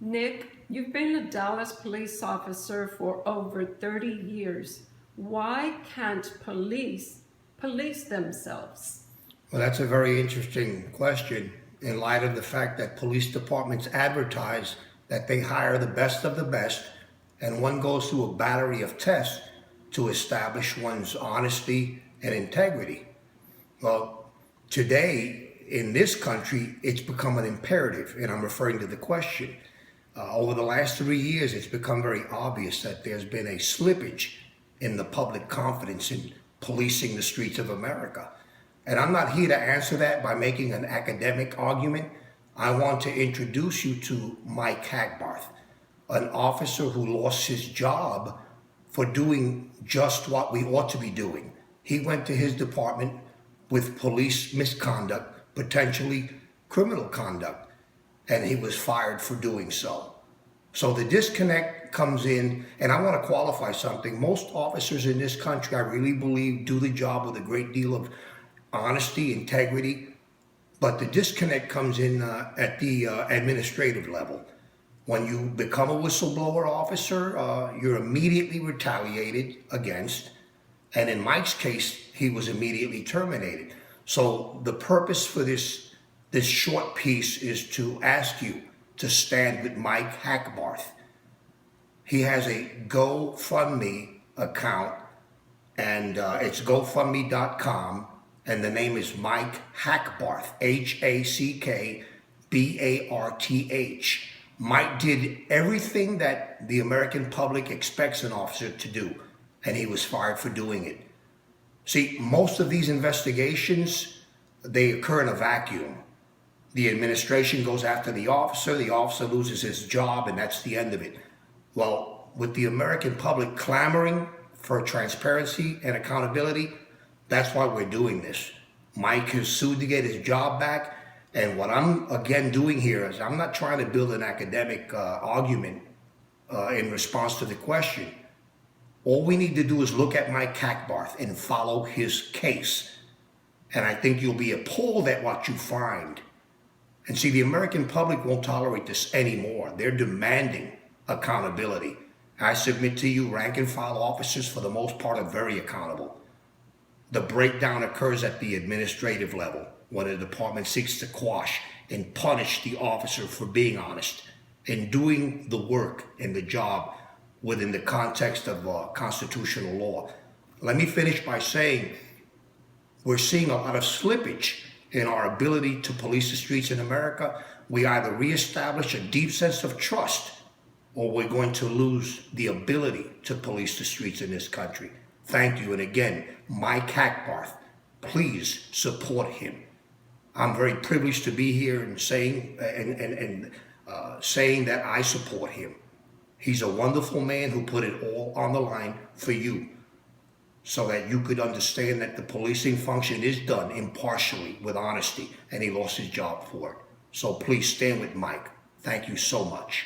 Nick, you've been a Dallas police officer for over 30 years. Why can't police themselves? Well, that's a very interesting question in light of the fact that police departments advertise that they hire the best of the best, and one goes through a battery of tests to establish one's honesty and integrity. Well, today in this country, it's become an imperative, and I'm referring to the question. Over the last 3 years, it's become very obvious that there's been a slippage in the public confidence in policing the streets of America. And I'm not here to answer that by making an academic argument. I want to introduce you to Mike Hackbarth, an officer who lost his job for doing just what we ought to be doing. He went to his department with police misconduct, potentially criminal conduct, and he was fired for doing so. So the disconnect comes in, and I want to qualify something. Most officers in this country, I really believe, do the job with a great deal of honesty, integrity, but the disconnect comes in at the administrative level. When you become a whistleblower officer, you're immediately retaliated against, and in Mike's case, he was immediately terminated. So the purpose for this short piece is to ask you to stand with Mike Hackbarth. He has a GoFundMe account, and it's GoFundMe.com, and the name is Mike Hackbarth, Hackbarth. Mike did everything that the American public expects an officer to do, and he was fired for doing it. See, most of these investigations, they occur in a vacuum. The administration goes after the officer loses his job, and that's the end of it. Well, with the American public clamoring for transparency and accountability, that's why we're doing this. Mike has sued to get his job back, and what I'm again doing here is I'm not trying to build an academic argument in response to the question. All we need to do is look at Mike Hackbarth and follow his case, and I think you'll be appalled at what you find. And see, the American public won't tolerate this anymore. They're demanding accountability. I submit to you, rank and file officers, for the most part, are very accountable. The breakdown occurs at the administrative level when a department seeks to quash and punish the officer for being honest and doing the work and the job within the context of constitutional law. Let me finish by saying we're seeing a lot of slippage in our ability to police the streets in America. We either reestablish a deep sense of trust, or we're going to lose the ability to police the streets in this country. Thank you. And again, Mike Hackbarth, please support him. I'm very privileged to be here and saying that I support him. He's a wonderful man who put it all on the line for you, so that you could understand that the policing function is done impartially with honesty, and he lost his job for it. So please stand with Mike. Thank you so much.